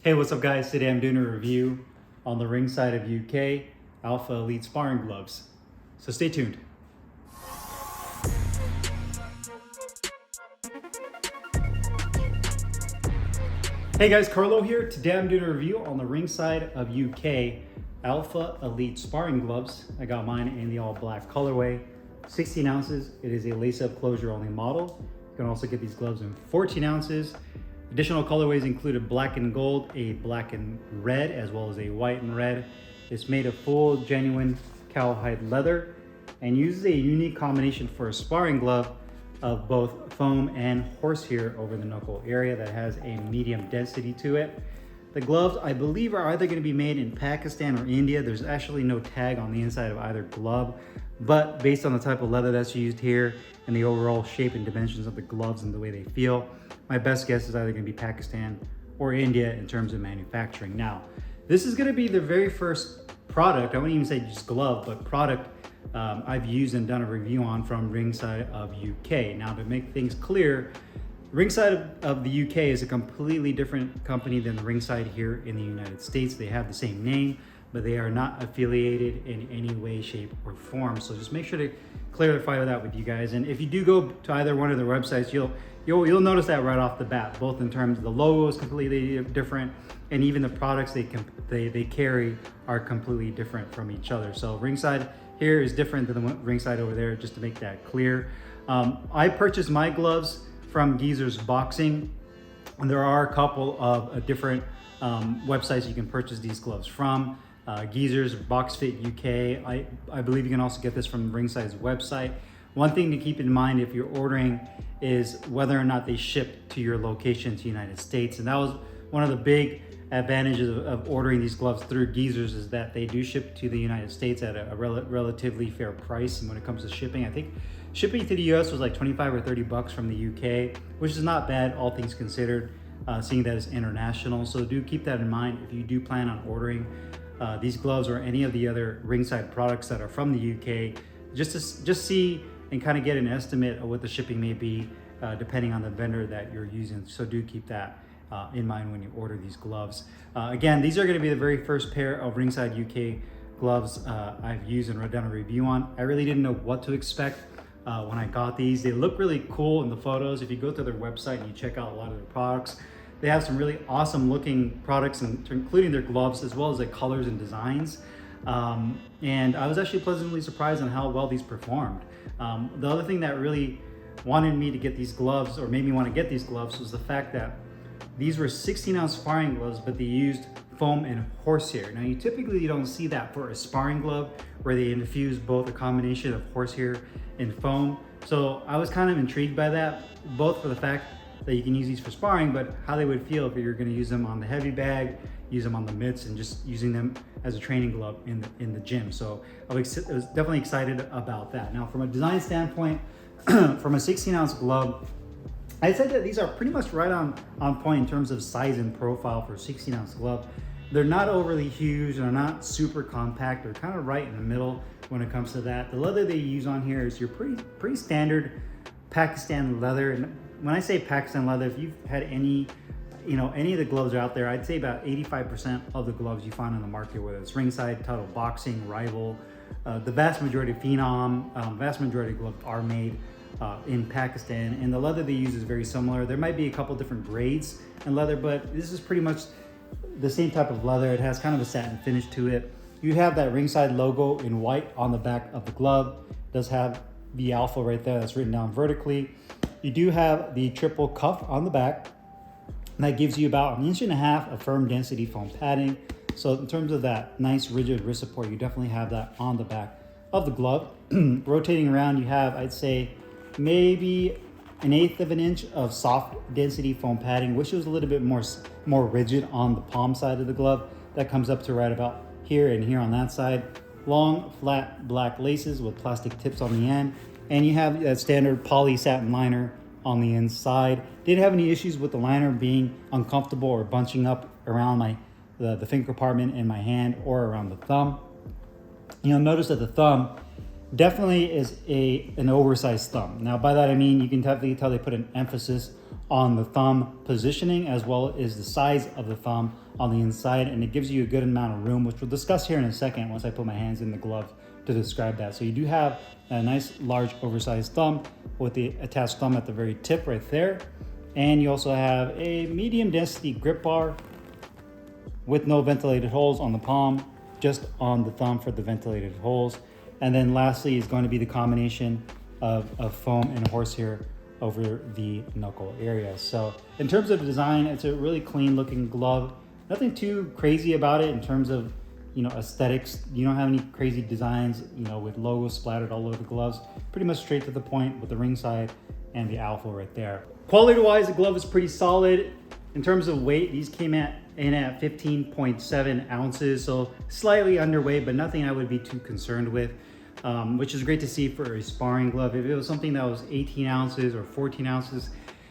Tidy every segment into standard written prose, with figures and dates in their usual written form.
Hey, what's up guys? Today I'm doing a review on the Ringside of UK Alpha Elite Sparring Gloves. So stay tuned. Hey guys, Carlo here. Today I'm doing a review on the Ringside of UK Alpha Elite Sparring Gloves. I got mine in the all black colorway, 16 ounces. It is a lace-up closure only model. You can also get these gloves in 14 ounces. Additional colorways included black and gold, a black and red, as well as a white and red. It's made of full genuine cowhide leather and uses a unique combination for a sparring glove of both foam and horsehair over the knuckle area that has a medium density to it. The gloves, I believe, are either going to be made in Pakistan or India. There's actually no tag on the inside of either glove, but based on the type of leather that's used here and the overall shape and dimensions of the gloves and the way they feel, my best guess is either going to be Pakistan or India in terms of manufacturing. Now, this is going to be the very first product, I wouldn't even say just glove, but product I've used and done a review on from Ringside of UK. Now, to make things clear, Ringside of the UK is a completely different company than the Ringside here in the United States. They have the same name, but they are not affiliated in any way, shape, or form. So just make sure to clarify that with you guys. And if you do go to either one of their websites, you'll notice that right off the bat, both in terms of the logo is completely different, and even the products they carry are completely different from each other. So Ringside here is different than the Ringside over there, just to make that clear. I purchased my gloves from Geezer's Boxing, and there are a couple of different websites you can purchase these gloves from. Geezer's, BoxFit UK. I believe you can also get this from Ringside's website. One thing to keep in mind if you're ordering is whether or not they ship to your location to the United States. And that was one of the big advantages of ordering these gloves through Geezer's, is that they do ship to the United States at a relatively fair price. And when it comes to shipping, I think shipping to the US was like 25 or 30 bucks from the UK, which is not bad, all things considered, seeing that it's international. So do keep that in mind if you do plan on ordering these gloves or any of the other Ringside products that are from the UK, just see and kind of get an estimate of what the shipping may be depending on the vendor that you're using. So do keep that in mind when you order these gloves. Again, these are going to be the very first pair of Ringside UK gloves I've used and done a review on. I really didn't know what to expect when I got these. They look really cool in the photos. If you go to their website and you check out a lot of their products, they have some really awesome looking products, including their gloves, as well as the colors and designs. And I was actually pleasantly surprised on how well these performed. The other thing that really wanted me to get these gloves, or made me want to get these gloves, was the fact that these were 16-ounce sparring gloves, but they used foam and horsehair. Now, you typically don't see that for a sparring glove, where they infuse both a combination of horsehair and foam. So I was kind of intrigued by that, both for the fact that you can use these for sparring, but how they would feel if you're going to use them on the heavy bag, use them on the mitts, and just using them as a training glove in the gym. So I was definitely excited about that. Now, from a design standpoint, from a 16-ounce glove, I'd say that these are pretty much right on point in terms of size and profile for a 16-ounce glove. They're not overly huge, they're not super compact, they're kind of right in the middle when it comes to that. The leather they use on here is your pretty standard Pakistan leather. And when I say Pakistan leather, if you've had any of the gloves out there, I'd say about 85% of the gloves you find on the market, whether it's Ringside, Total Boxing, Rival, the vast majority of Phenom, vast majority of gloves are made in Pakistan, and the leather they use is very similar. There might be a couple different grades in leather, but this is pretty much the same type of leather. It has kind of a satin finish to it. You have that Ringside logo in white on the back of the glove. It does have the Alpha right there that's written down vertically. You do have the triple cuff on the back, and that gives you about 1.5 inches of firm density foam padding. So in terms of that nice rigid wrist support, you definitely have that on the back of the glove. Rotating around, you have, I'd say, maybe 1/8 of an inch of soft density foam padding, which is a little bit more rigid on the palm side of the glove. That comes up to right about here and here on that side. Long, flat black laces with plastic tips on the end. And you have that standard poly satin liner on the inside. Didn't have any issues with the liner being uncomfortable or bunching up around the finger compartment in my hand or around the thumb. You'll notice that the thumb definitely is an oversized thumb. Now by that I mean you can definitely tell they put an emphasis on the thumb positioning as well as the size of the thumb on the inside, and it gives you a good amount of room, which we'll discuss here in a second once I put my hands in the glove to describe that. So you do have a nice large oversized thumb with the attached thumb at the very tip right there, and you also have a medium density grip bar with no ventilated holes on the palm, just on the thumb for the ventilated holes. And then lastly is going to be the combination of foam and horsehair over the knuckle area. So in terms of design, it's a really clean looking glove. Nothing too crazy about it in terms of, you know, aesthetics. You don't have any crazy designs, you know, with logos splattered all over the gloves. Pretty much straight to the point with the Ringside and the Alpha right there. Quality wise, the glove is pretty solid. In terms of weight, these came in at 15.7 ounces, so slightly underweight, but nothing I would be too concerned with, which is great to see for a sparring glove. If it was something that was 18 ounces or 14 ounces,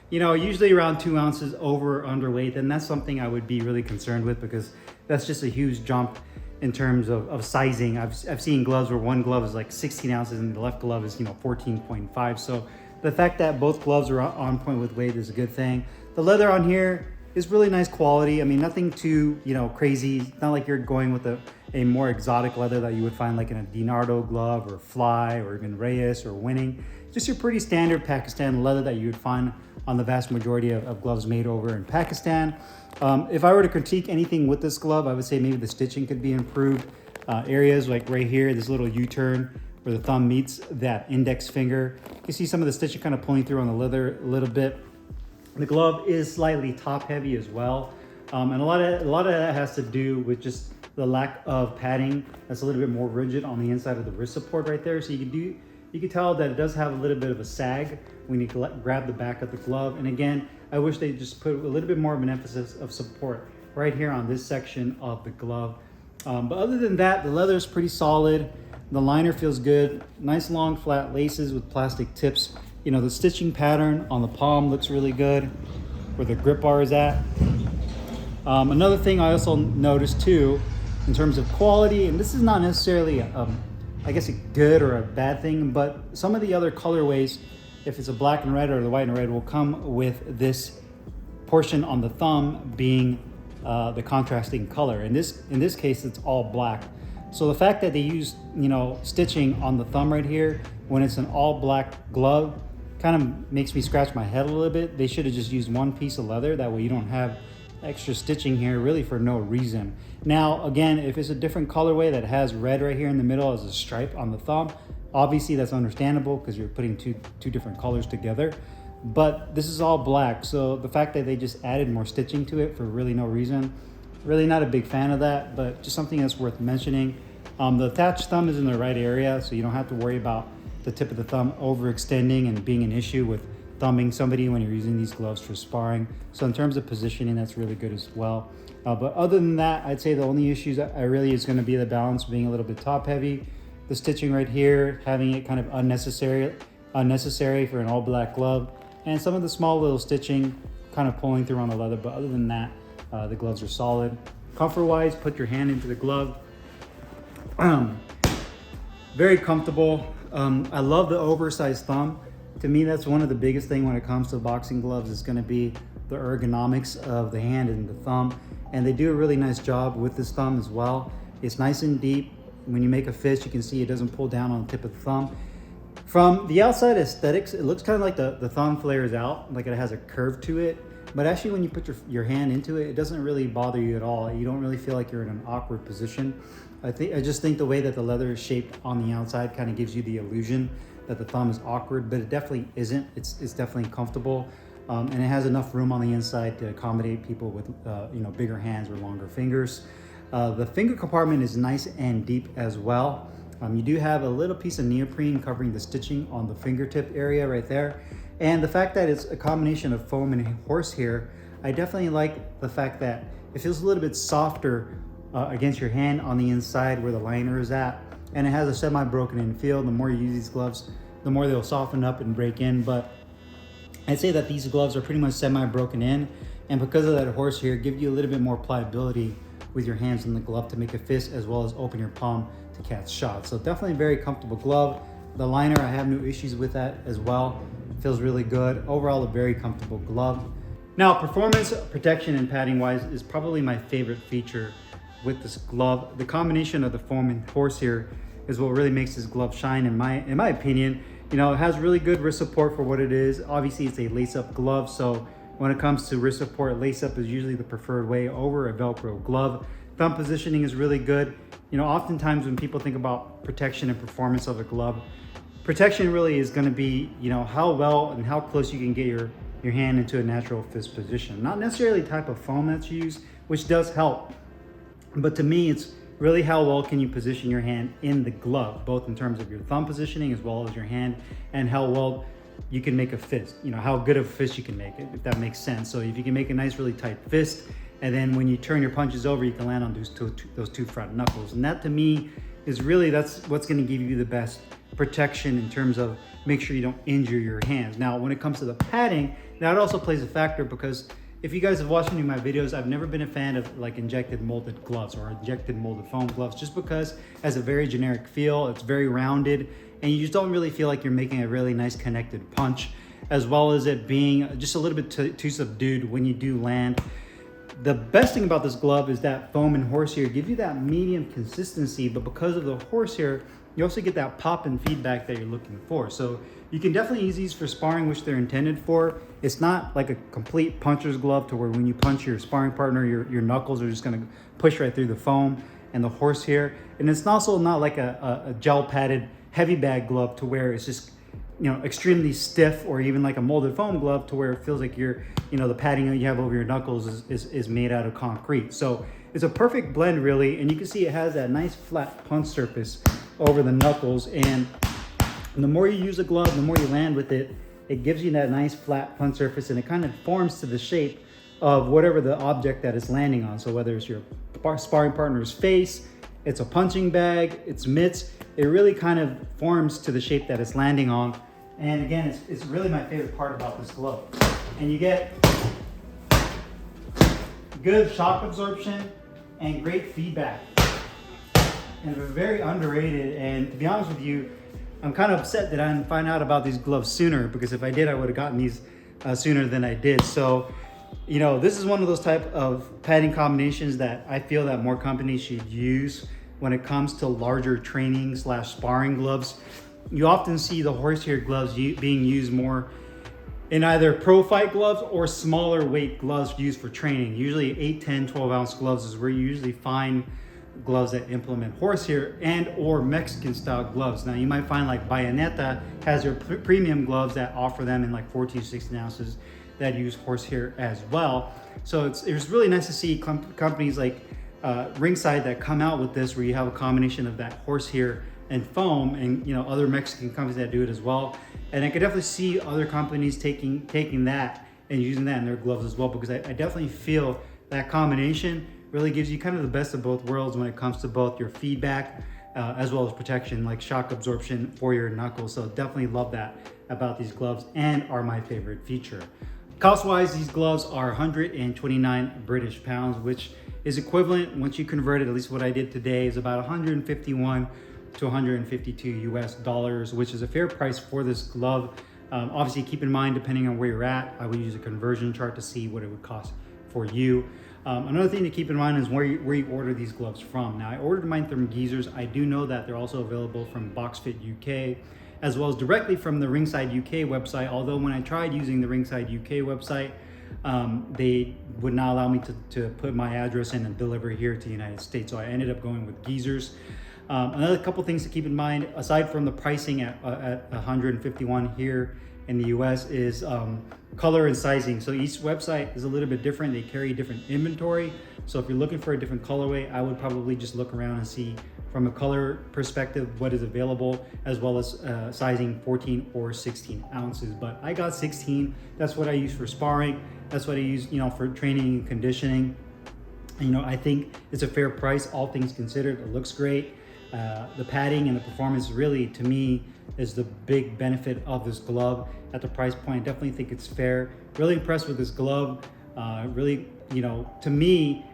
you know, usually around 2 ounces over or underweight, then that's something I would be really concerned with, because that's just a huge jump in terms of sizing. I've seen gloves where one glove is like 16 ounces and the left glove is, you know, 14.5. So the fact that both gloves are on point with weight is a good thing. The leather on here is really nice quality. I mean, nothing too, you know, crazy. It's not like you're going with a more exotic leather that you would find like in a Dinardo glove or Fly or even Reyes or Winning. Just your pretty standard Pakistan leather that you would find on the vast majority of gloves made over in Pakistan. If I were to critique anything with this glove, I would say maybe the stitching could be improved. Areas like right here, this little U-turn where the thumb meets that index finger. You can see some of the stitching kind of pulling through on the leather a little bit. The glove is slightly top heavy as well. And a lot of that has to do with just the lack of padding that's a little bit more rigid on the inside of the wrist support right there. So you can tell that it does have a little bit of a sag when you grab the back of the glove. And again, I wish they just put a little bit more of an emphasis of support right here on this section of the glove. But other than that, the leather is pretty solid. The liner feels good. Nice long flat laces with plastic tips. You know, the stitching pattern on the palm looks really good where the grip bar is at. Another thing I also noticed too, in terms of quality, and this is not necessarily I guess a good or a bad thing, but some of the other colorways, if it's a black and red or the white and red, will come with this portion on the thumb being the contrasting color. In this case, it's all black. So the fact that they use, you know, stitching on the thumb right here when it's an all black glove kind of makes me scratch my head a little bit. They should have just used one piece of leather. That way you don't have extra stitching here really for no reason. Now, again, if it's a different colorway that has red right here in the middle as a stripe on the thumb, obviously that's understandable because you're putting two different colors together. But this is all black. So the fact that they just added more stitching to it for really no reason, really not a big fan of that, but just something that's worth mentioning. The attached thumb is in the right area, so you don't have to worry about the tip of the thumb overextending and being an issue with thumbing somebody when you're using these gloves for sparring. So in terms of positioning, that's really good as well. But other than that, I'd say the only issues I really is going to be the balance being a little bit top heavy, the stitching right here, having it kind of unnecessary for an all black glove, and some of the small little stitching kind of pulling through on the leather. But other than that, the gloves are solid. Comfort wise, put your hand into the glove. Very comfortable. I love the oversized thumb. To me, that's one of the biggest things when it comes to boxing gloves. Is going to be the ergonomics of the hand and the thumb. And they do a really nice job with this thumb as well. It's nice and deep. When you make a fist, you can see it doesn't pull down on the tip of the thumb. From the outside aesthetics, it looks kind of like the thumb flares out, like it has a curve to it. But actually, when you put your hand into it, it doesn't really bother you at all. You don't really feel like you're in an awkward position. I just think the way that the leather is shaped on the outside kind of gives you the illusion that the thumb is awkward, but it definitely isn't. It's definitely comfortable, and it has enough room on the inside to accommodate people with bigger hands or longer fingers. The finger compartment is nice and deep as well. You do have a little piece of neoprene covering the stitching on the fingertip area right there. And the fact that it's a combination of foam and horsehair, I definitely like the fact that it feels a little bit softer against your hand on the inside where the liner is at. And it has a semi-broken in feel. The more you use these gloves, the more they'll soften up and break in. But I'd say that these gloves are pretty much semi-broken in. And because of that horsehair, give you a little bit more pliability with your hands in the glove to make a fist as well as open your palm to catch shots. So definitely a very comfortable glove. The liner, I have no issues with that as well. Feels really good. Overall, a very comfortable glove. Now, performance, protection, and padding wise is probably my favorite feature with this glove. The combination of the foam and horsehair is what really makes this glove shine in my opinion. You know, it has really good wrist support for what it is. Obviously, it's a lace-up glove, so when it comes to wrist support, lace-up is usually the preferred way over a Velcro glove. Thumb positioning is really good. You know, oftentimes when people think about protection and performance of a glove, protection really is going to be, you know, how well and how close you can get your hand into a natural fist position. Not necessarily the type of foam that's used, which does help. But to me, it's really how well can you position your hand in the glove, both in terms of your thumb positioning as well as your hand, and how well you can make a fist, you know, how good of a fist you can make it, if that makes sense. So if you can make a nice, really tight fist, and then when you turn your punches over, you can land on those two front knuckles. And that to me is really, that's what's gonna give you the best protection in terms of make sure you don't injure your hands. Now, when it comes to the padding, that also plays a factor, because if you guys have watched any of my videos, I've never been a fan of like injected molded gloves or injected molded foam gloves, just because it has a very generic feel, it's very rounded, and you just don't really feel like you're making a really nice connected punch, as well as it being just a little bit too subdued when you do land. The best thing about this glove is that foam and horsehair give you that medium consistency, but because of the horsehair, you also get that pop and feedback that you're looking for. So you can definitely use these for sparring, which they're intended for. It's not like a complete puncher's glove to where when you punch your sparring partner, your knuckles are just gonna push right through the foam and the horsehair. And it's also not like a gel padded heavy bag glove to where it's just, you know, extremely stiff, or even like a molded foam glove to where it feels like you're, you know, the padding that you have over your knuckles is made out of concrete. So it's a perfect blend really, and you can see it has that nice flat punch surface over the knuckles, and the more you use the glove, the more you land with it, it gives you that nice flat punch surface, and it kind of forms to the shape of whatever the object that it's landing on. So whether it's your sparring partner's face, it's a punching bag, it's mitts, it really kind of forms to the shape that it's landing on. And again, it's really my favorite part about this glove. And you get good shock absorption and great feedback. And they're very underrated, and to be honest with you, I'm kind of upset that I didn't find out about these gloves sooner, because if I did, I would have gotten these sooner than I did. So, you know, this is one of those type of padding combinations that I feel that more companies should use when it comes to larger training / sparring gloves. You often see the horsehair gloves being used more in either pro fight gloves or smaller weight gloves used for training. Usually 8, 10, 12 ounce gloves is where you usually find gloves that implement horsehair and or Mexican style gloves. Now you might find like Bayonetta has their premium gloves that offer them in like 14, 16 ounces that use horsehair as well. So it's really nice to see companies like Ringside that come out with this, where you have a combination of that horsehair and foam, and you know, other Mexican companies that do it as well. And I could definitely see other companies taking that and using that in their gloves as well, because I definitely feel that combination really gives you kind of the best of both worlds when it comes to both your feedback as well as protection, like shock absorption for your knuckles. So definitely love that about these gloves, and are my favorite feature. Cost wise, these gloves are 129 British pounds, which is equivalent, once you convert it, at least what I did today, is about 151 to 152 US dollars, which is a fair price for this glove. Obviously keep in mind, depending on where you're at, I would use a conversion chart to see what it would cost for you. Another thing to keep in mind is where you order these gloves from. Now I ordered mine from Geezers. I do know that they're also available from BoxFit UK, as well as directly from the Ringside UK website. Although when I tried using the Ringside UK website, they would not allow me to put my address in and deliver here to the United States. So I ended up going with Geezers. Another couple things to keep in mind, aside from the pricing at 151 here in the US, is color and sizing. So each website is a little bit different. They carry different inventory. So if you're looking for a different colorway, I would probably just look around and see from a color perspective what is available, as well as sizing 14 or 16 ounces. But I got 16. That's what I use for sparring. That's what I use, you know, for training and conditioning. And, you know, I think it's a fair price, all things considered. It looks great. The padding and the performance really, to me, is the big benefit of this glove at the price point. I definitely think it's fair. Really impressed with this glove. Really, you know, to me,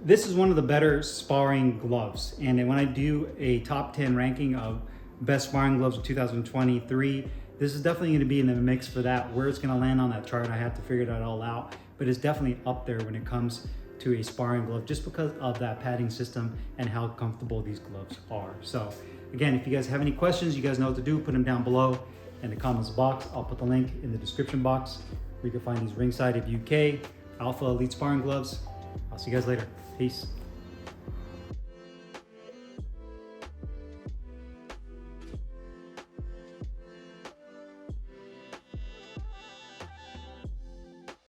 this is one of the better sparring gloves. And when I do a top 10 ranking of best sparring gloves of 2023. This is definitely going to be in the mix for that. Where it's going to land on that chart, I have to figure that all out, but it's definitely up there when it comes to a sparring glove just because of that padding system and how comfortable these gloves are. So again, if you guys have any questions, you guys know what to do. Put them down below in the comments box. I'll put the link in the description box where you can find these Ringside of UK Alpha Elite Sparring Gloves. I'll see you guys later. Peace.